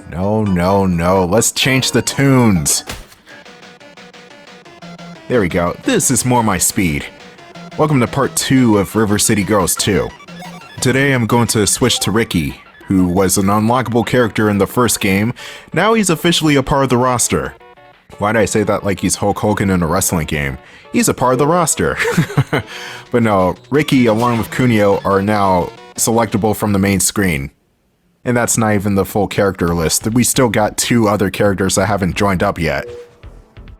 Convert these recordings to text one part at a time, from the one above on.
No. Let's change the tunes. There we go. This is more my speed. Welcome to part 2 of River City Girls 2. Today I'm going to switch to Riki, who was an unlockable character in the first game. Now he's officially a part of the roster. Why did I say that like he's Hulk Hogan in a wrestling game? He's a part of the roster. But no, Riki along with Kunio are now selectable from the main screen. And that's not even the full character list. We still got 2 other characters that haven't joined up yet.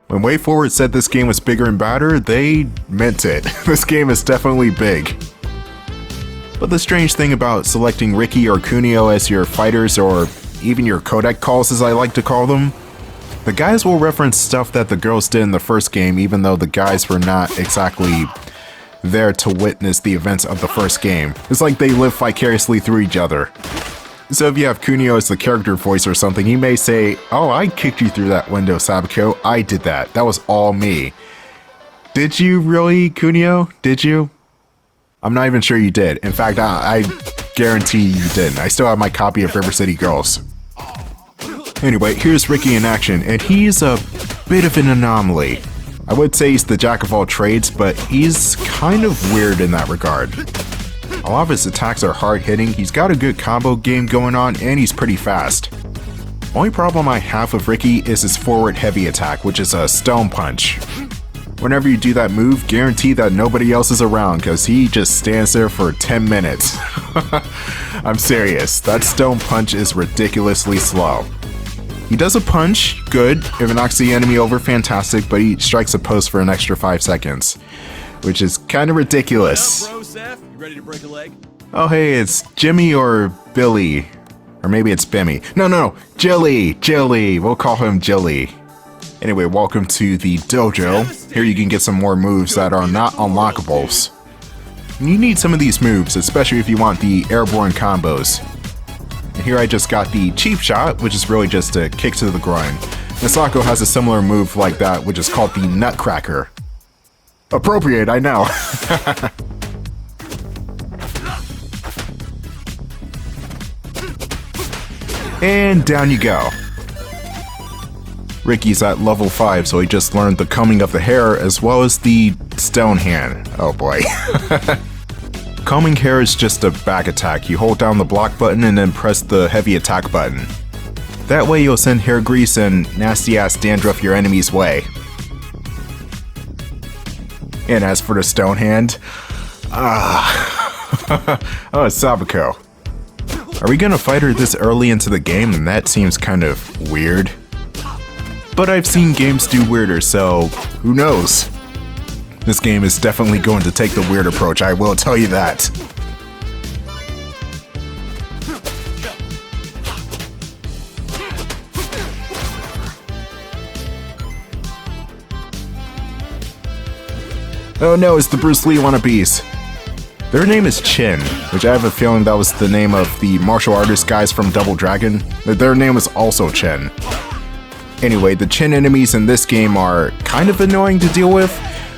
When WayForward said this game was bigger and badder, they meant it. This game is definitely big. But the strange thing about selecting Riki or Kunio as your fighters, or even your codec calls as I like to call them, the guys will reference stuff that the girls did in the first game, even though the guys were not exactly there to witness the events of the first game. It's like they live vicariously through each other. So if you have Kunio as the character voice or something, he may say, "Oh, I kicked you through that window, Sabako. I did that. That was all me." Did you really, Kunio? Did you? I'm not even sure you did. In fact, I guarantee you didn't. I still have my copy of River City Girls. Anyway, here's Riki in action, and he's a bit of an anomaly. I would say he's the jack of all trades, but he's kind of weird in that regard. A lot of his attacks are hard-hitting, he's got a good combo game going on, and he's pretty fast. Only problem I have with Riki is his forward heavy attack, which is a stone punch. Whenever you do that move, guarantee that nobody else is around, because he just stands there for 10 minutes. I'm serious, that stone punch is ridiculously slow. He does a punch, good, if it knocks the enemy over, fantastic, but he strikes a post for an extra 5 seconds. Which is kind of ridiculous. Bro, Seth, you ready to break a leg? Oh hey, it's Jimmy or Billy. Or maybe it's Bimmy. No, Jilly. We'll call him Jilly. Anyway, welcome to the dojo. Here you can get some more moves that are not unlockables. And you need some of these moves, especially if you want the airborne combos. And here I just got the cheap shot, which is really just a kick to the groin. Misako has a similar move like that, which is called the Nutcracker. Appropriate, I know. And down you go. Riki's at level 5, so he just learned the combing of the hair as well as the stone hand. Oh boy. Combing hair is just a back attack. You hold down the block button and then press the heavy attack button. That way you'll send hair grease and nasty ass dandruff your enemy's way. And as for the stone hand, oh, Sabako. Are we gonna fight her this early into the game? And that seems kind of weird. But I've seen games do weirder, so who knows? This game is definitely going to take the weird approach, I will tell you that. Oh no, it's the Bruce Lee wannabes. Their name is Chin, which I have a feeling that was the name of the martial artist guys from Double Dragon. Their name was also Chin. Anyway, the Chin enemies in this game are kind of annoying to deal with.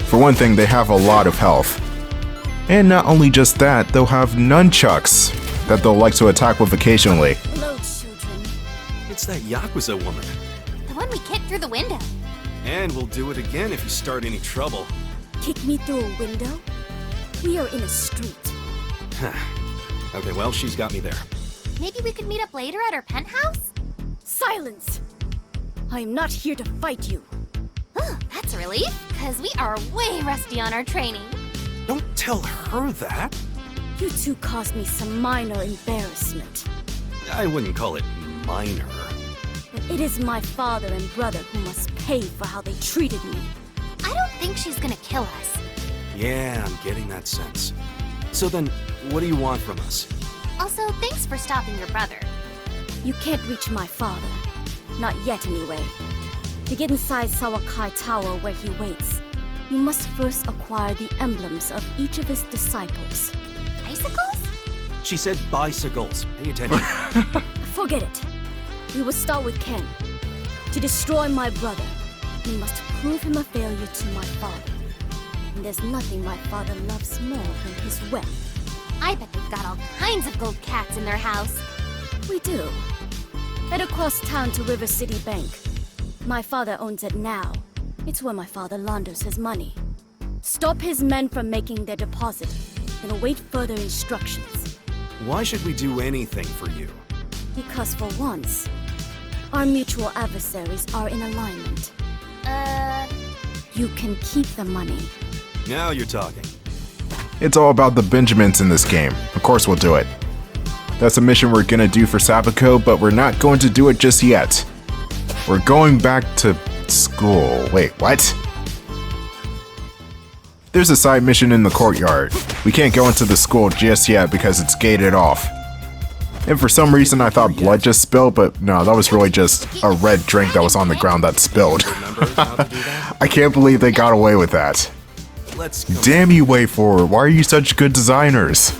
For one thing, they have a lot of health. And not only just that, they'll have nunchucks that they'll like to attack with occasionally. Hello, children. It's that Yakuza woman. The one we kicked through the window. And we'll do it again if you start any trouble. Kick me through a window? We are in a street. Okay, well, she's got me there. Maybe we could meet up later at her penthouse? Silence! I am not here to fight you. Oh, that's a relief, because we are way rusty on our training. Don't tell her that. You two caused me some minor embarrassment. I wouldn't call it minor. But it is my father and brother who must pay for how they treated me. I don't think she's gonna kill us. Yeah, I'm getting that sense. So then, what do you want from us? Also, thanks for stopping your brother. You can't reach my father. Not yet, anyway. To get inside Sawakai Tower where he waits, you must first acquire the emblems of each of his disciples. Bicycles? She said bicycles. Pay attention. Forget it. We will start with Ken. To destroy my brother, we must prove him a failure to my father. And there's nothing my father loves more than his wealth. I bet they've got all kinds of gold cats in their house. We do. Head across town to River City Bank. My father owns it now. It's where my father launders his money. Stop his men from making their deposit, and await further instructions. Why should we do anything for you? Because for once, our mutual adversaries are in alignment. You can keep the money. Now you're talking. It's all about the Benjamins in this game. Of course we'll do it. That's a mission we're gonna do for Sapphico, but we're not going to do it just yet. We're going back to school. Wait, what? There's a side mission in the courtyard. We can't go into the school just yet because it's gated off. And for some reason I thought blood just spilled, but no, that was really just a red drink that was on the ground that spilled. I can't believe they got away with that. Let's go. Damn you, WayForward, why are you such good designers?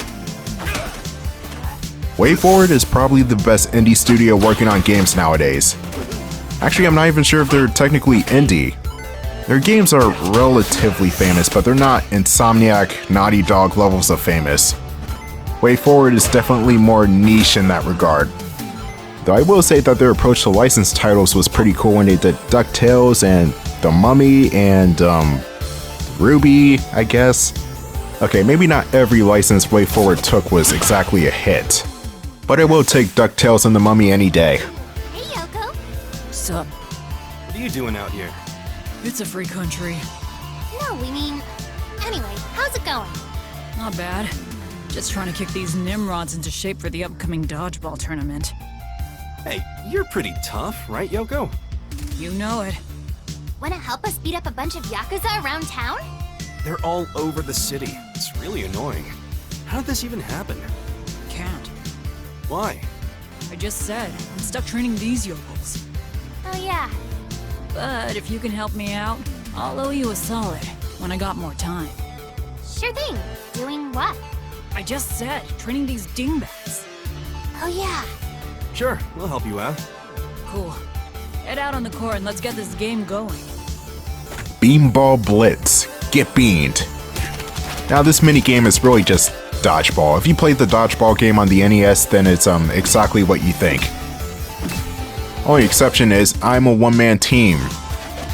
WayForward is probably the best indie studio working on games nowadays. Actually, I'm not even sure if they're technically indie. Their games are relatively famous, but they're not Insomniac, Naughty Dog levels of famous. WayForward is definitely more niche in that regard. Though I will say that their approach to licensed titles was pretty cool when they did DuckTales and The Mummy and Ruby, I guess. Okay, maybe not every license WayForward took was exactly a hit, but I will take DuckTales and The Mummy any day. Hey, Yoko. Sup? What are you doing out here? It's a free country. No, we mean... Anyway, how's it going? Not bad. Just trying to kick these Nimrods into shape for the upcoming dodgeball tournament. Hey, you're pretty tough, right, Yoko? You know it. Wanna help us beat up a bunch of Yakuza around town? They're all over the city. It's really annoying. How did this even happen? Can't. Why? I just said, I'm stuck training these yokels. Oh yeah. But if you can help me out, I'll owe you a solid when I got more time. Sure thing. Doing what? I just said, training these dingbats. Oh yeah. Sure, we'll help you out. Cool. Head out on the court and let's get this game going. Beanball Blitz. Get beamed. Now this minigame is really just dodgeball. If you played the dodgeball game on the NES, then it's exactly what you think. Only exception is I'm a one-man team.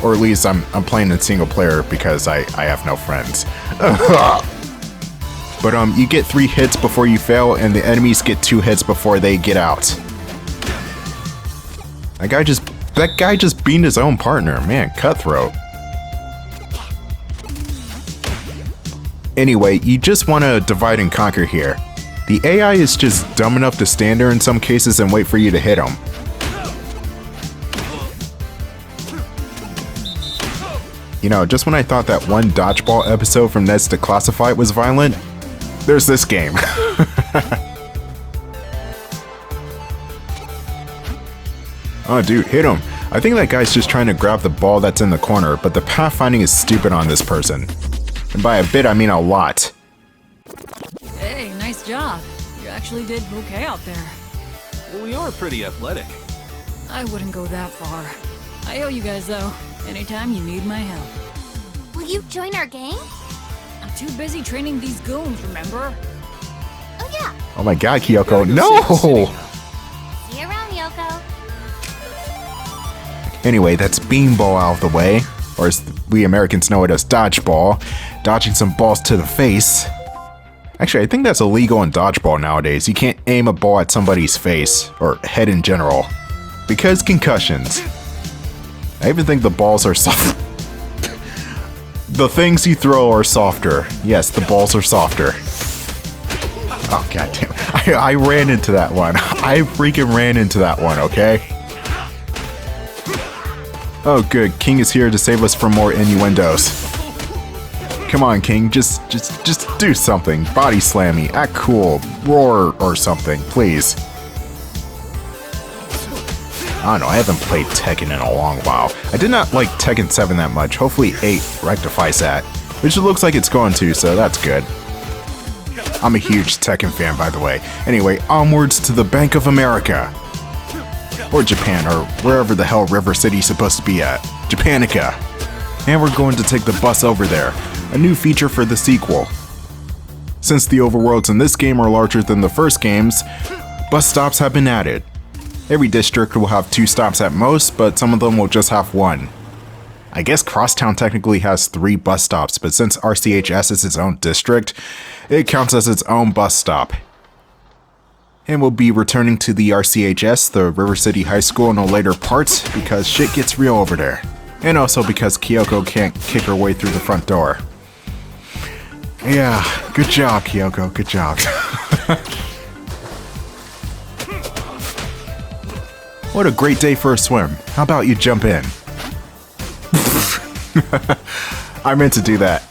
Or at least I'm playing in single player because I have no friends. But you get 3 hits before you fail, and the enemies get 2 hits before they get out. That guy just beamed his own partner. Man, cutthroat. Anyway, you just want to divide and conquer here. The AI is just dumb enough to stand there in some cases and wait for you to hit them. You know, just when I thought that one dodgeball episode from Ned's Declassified was violent, there's this game. Oh dude, hit him. I think that guy's just trying to grab the ball that's in the corner, but the pathfinding is stupid on this person. And by a bit, I mean a lot. Hey, nice job. You actually did okay out there. Well, we are pretty athletic. I wouldn't go that far. I owe you guys though, anytime you need my help. Will you join our gang? I'm too busy training these goons, remember? Oh yeah. Oh my god, Gotta Kyoko, go see the no! city. See you around, Yoko. Anyway, that's beanball out of the way, or as we Americans know it as dodgeball, dodging some balls to the face. Actually, I think that's illegal in dodgeball nowadays. You can't aim a ball at somebody's face, or head in general, because concussions. I even think the balls are soft. The things you throw are softer. Yes, the balls are softer. Oh, goddamn. I ran into that one. I freaking ran into that one, okay? Oh, good. King is here to save us from more innuendos. Come on, King. Just do something. Body slam me. Act cool. Roar or something, please. I don't know, I haven't played Tekken in a long while. I did not like Tekken 7 that much. Hopefully 8 rectifies that. Which it looks like it's going to, so that's good. I'm a huge Tekken fan, by the way. Anyway, onwards to the Bank of America. Or Japan, or wherever the hell River City's supposed to be at. Japanica. And we're going to take the bus over there. A new feature for the sequel. Since the overworlds in this game are larger than the first games, bus stops have been added. Every district will have 2 stops at most, but some of them will just have 1. I guess Crosstown technically has 3 bus stops, but since RCHS is its own district, it counts as its own bus stop. And we'll be returning to the RCHS, the River City High School, in a later part because shit gets real over there. And also because Kyoko can't kick her way through the front door. Yeah, good job, Kyoko, good job. What a great day for a swim. How about you jump in? I meant to do that.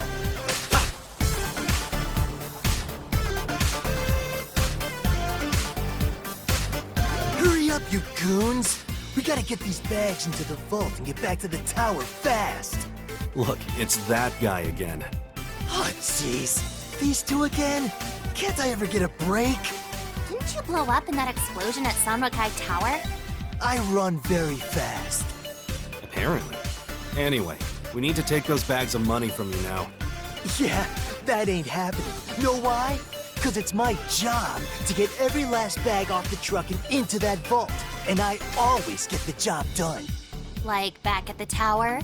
Hurry up, you goons! We gotta get these bags into the vault and get back to the tower fast! Look, it's that guy again. Oh, jeez. These 2 again? Can't I ever get a break? Didn't you blow up in that explosion at Sanrokai Tower? I run very fast. Apparently. Anyway, we need to take those bags of money from you now. Yeah, that ain't happening. Know why? Because it's my job to get every last bag off the truck and into that vault. And I always get the job done. Like back at the tower?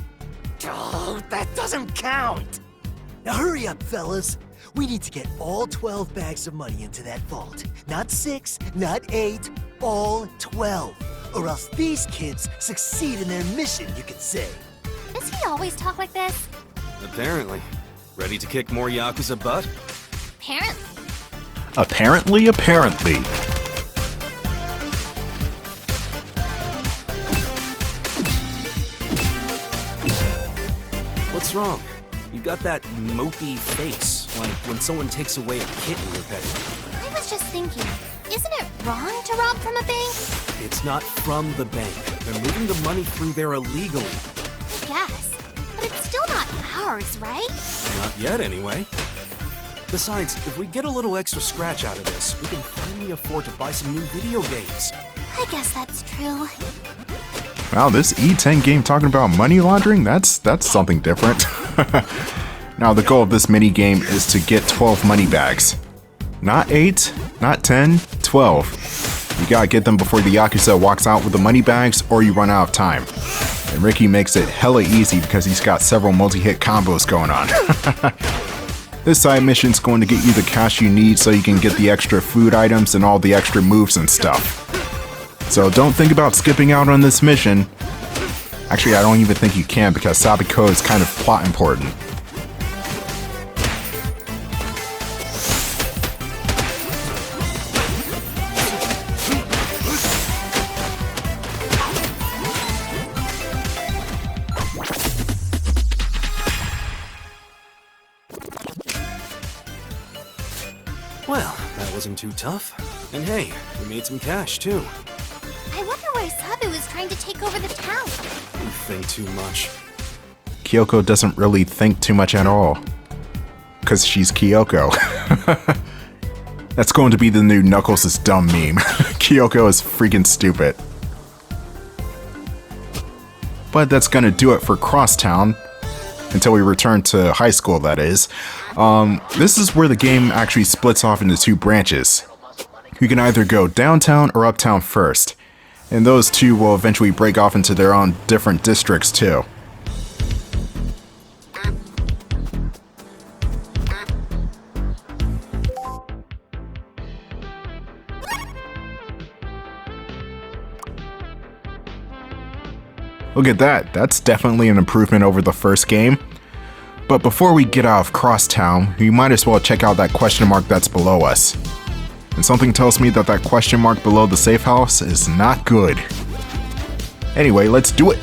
Oh, that doesn't count! Now hurry up, fellas. We need to get all 12 bags of money into that vault. Not 6, not 8, all 12. Or else these kids succeed in their mission, you could say. Does he always talk like this? Apparently. Ready to kick more Yakuza butt? Apparently. Apparently. What's wrong? You got that mopey face, like when someone takes away a kitten you're petting. I was just thinking, isn't it wrong to rob from a bank? It's not from the bank. They're moving the money through there illegally. Yes, but it's still not ours, right? Not yet, anyway. Besides, if we get a little extra scratch out of this, we can finally afford to buy some new video games. I guess that's true. Wow, this E10 game talking about money laundering? That's something different. Now, the goal of this mini game is to get 12 money bags. Not 8, not 10, 12. You gotta get them before the Yakuza walks out with the money bags or you run out of time. And Riki makes it hella easy because he's got several multi-hit combos going on. This side mission's going to get you the cash you need so you can get the extra food items and all the extra moves and stuff. So don't think about skipping out on this mission. Actually, I don't even think you can because Sabiko is kind of plot important. Well, that wasn't too tough. And hey, we made some cash too. I wonder why Sabu is trying to take over the town. You think too much. Kyoko doesn't really think too much at all. Because she's Kyoko. That's going to be the new Knuckles is dumb meme. Kyoko is freaking stupid. But that's gonna do it for Crosstown. Until we return to high school, that is. This is where the game actually splits off into 2 branches. You can either go downtown or uptown first. And those 2 will eventually break off into their own different districts too. Look at that, that's definitely an improvement over the first game. But before we get out of Crosstown, we might as well check out that question mark that's below us. And something tells me that that question mark below the safe house is not good. Anyway, let's do it!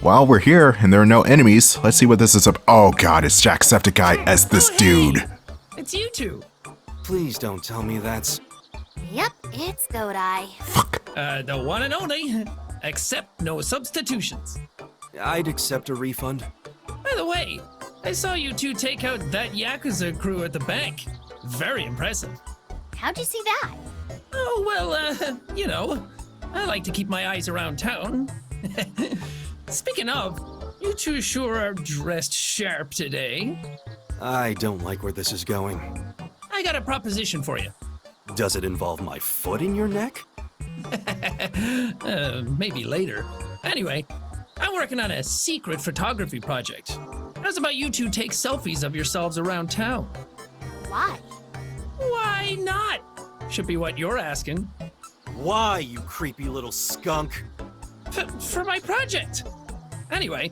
While we're here and there are no enemies, let's see what this is up. Oh god, it's Jacksepticeye as this dude. It's you two. Please don't tell me that's... Yep, it's Godai. The one and only. Accept no substitutions. I'd accept a refund. By the way, I saw you two take out that Yakuza crew at the bank. Very impressive. How'd you see that? Oh, well, you know, I like to keep my eyes around town. Speaking of, you two sure are dressed sharp today. I don't like where this is going. I got a proposition for you. Does it involve my foot in your neck? Maybe later. Anyway, I'm working on a secret photography project. How's about you two take selfies of yourselves around town? Why? Why not? Should be what you're asking. Why, you creepy little skunk? For my project. Anyway,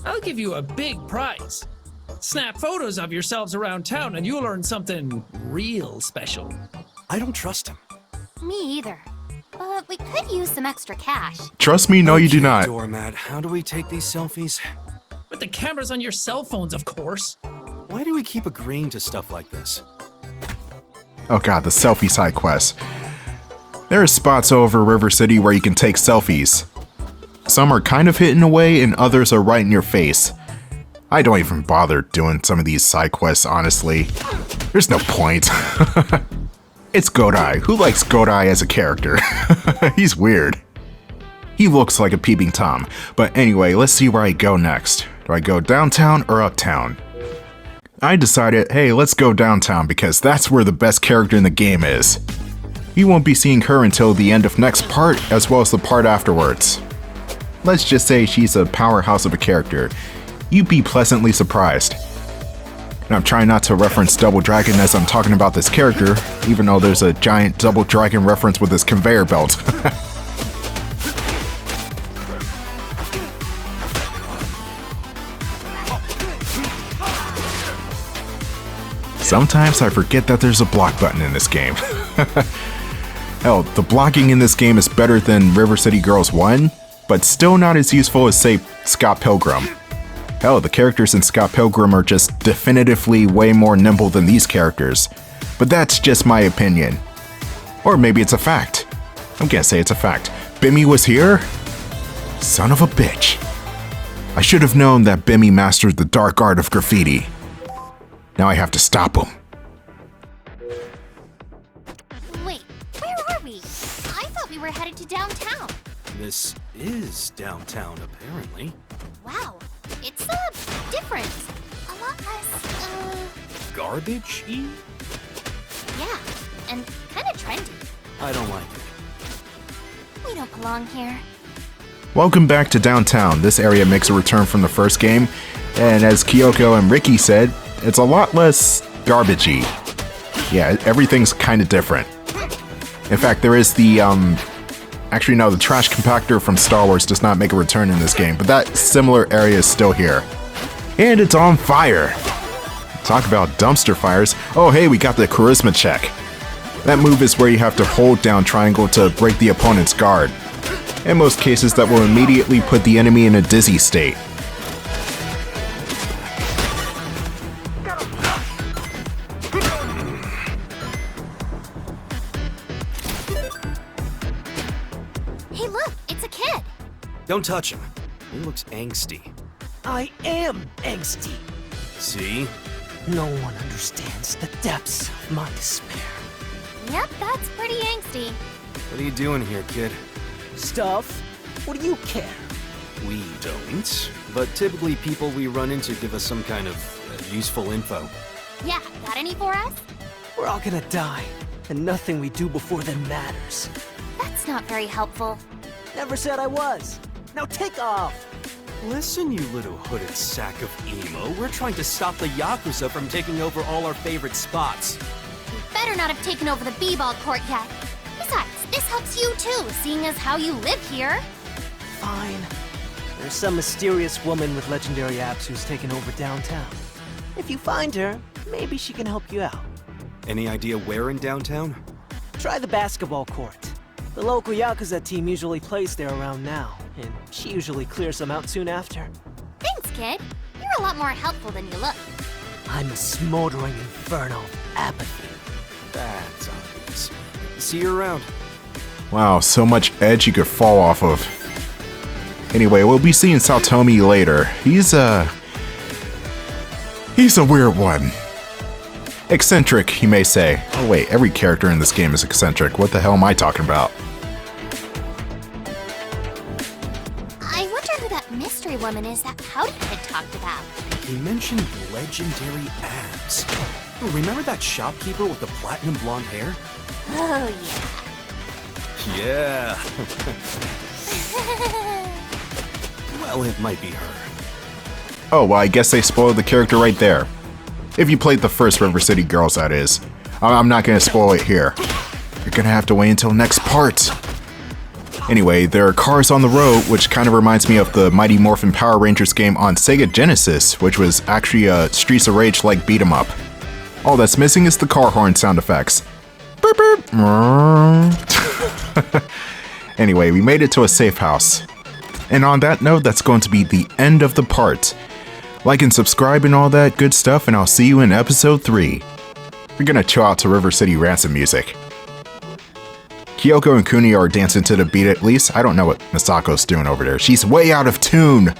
I'll give you a big prize. Snap photos of yourselves around town and you'll earn something real special. I don't trust him. Me either. But we could use some extra cash. Trust me, no, you do not. Doormat, how do we take these selfies? With the cameras on your cell phones, of course. Why do we keep agreeing to stuff like this? Oh god, the selfie side quest. There are spots all over River City where you can take selfies. Some are kind of hidden away and others are right in your face. I don't even bother doing some of these side quests, honestly. There's no point. It's Godai. Who likes Godai as a character? He's weird. He looks like a peeping Tom. But anyway, let's see where I go next. Do I go downtown or uptown? I decided, hey, let's go downtown because that's where the best character in the game is. You won't be seeing her until the end of next part, as well as the part afterwards. Let's just say she's a powerhouse of a character. You'd be pleasantly surprised. And I'm trying not to reference Double Dragon as I'm talking about this character, even though there's a giant Double Dragon reference with this conveyor belt. Sometimes I forget that there's a block button in this game. Hell, the blocking in this game is better than River City Girls 1, but still not as useful as, say, Scott Pilgrim. Hell, the characters in Scott Pilgrim are just definitively way more nimble than these characters. But that's just my opinion. Or maybe it's a fact. I'm gonna say it's a fact. Bimmy was here? Son of a bitch. I should have known that Bimmy mastered the dark art of graffiti. Now I have to stop him. Wait, where are we? I thought we were headed to downtown. This is downtown, apparently. Wow, it's different. A lot less, Garbage-y? yeah, and kinda trendy. I don't like it. We don't belong here. Welcome back to downtown. This area makes a return from the first game, and as Kyoko and Riki said, it's a lot less garbagey. Yeah, everything's kind of different. In fact, there is the, actually no, the trash compactor from Star Wars does not make a return in this game, but that similar area is still here. And it's on fire! Talk about dumpster fires. Oh hey, we got the charisma check. That move is where you have to hold down triangle to break the opponent's guard. In most cases, that will immediately put the enemy in a dizzy state. Hey look, it's a kid. Don't touch him. He looks angsty. I am angsty. See? No one understands the depths of my despair. Yep, that's pretty angsty. What are you doing here, kid? Stuff? What do you care? We don't. But typically people we run into give us some kind of useful info. Yeah, got any for us? We're all gonna die, and nothing we do before then matters. That's not very helpful. Never said I was. Now take off! Listen, you little hooded sack of emo. We're trying to stop the Yakuza from taking over all our favorite spots. You better not have taken over the b-ball court yet. Besides, this helps you too, seeing as how you live here. Fine. There's some mysterious woman with legendary apps who's taken over downtown. If you find her, maybe she can help you out. Any idea where in downtown? Try the basketball court. The local Yakuza team usually plays there around now, and she usually clears them out soon after. Thanks, kid. You're a lot more helpful than you look. I'm a smoldering inferno of apathy. That's obvious. See you around. Wow, so much edge you could fall off of. Anyway, we'll be seeing Satomi later. He's a weird one. Eccentric, you may say. Oh wait, every character in this game is eccentric. What the hell am I talking about? I wonder who that mystery woman is that Powdy had talked about. He mentioned legendary abs. Remember that shopkeeper with the platinum blonde hair? Oh, Yeah. Well, it might be her. Oh, well, I guess they spoiled the character right there. If you played the first River City Girls, that is. I'm not gonna spoil it here. You're gonna have to wait until next part. Anyway, there are cars on the road, which kind of reminds me of the Mighty Morphin Power Rangers game on Sega Genesis, which was actually a Streets of Rage-like beat-em-up. All that's missing is the car horn sound effects. Boop, boop. Anyway, we made it to a safe house. And on that note, that's going to be the end of the part. Like and subscribe and all that good stuff, and I'll see you in episode 3. We're gonna chill out to River City Ransom music. Kyoko and Kunio are dancing to the beat at least. I don't know what Misako's doing over there. She's way out of tune!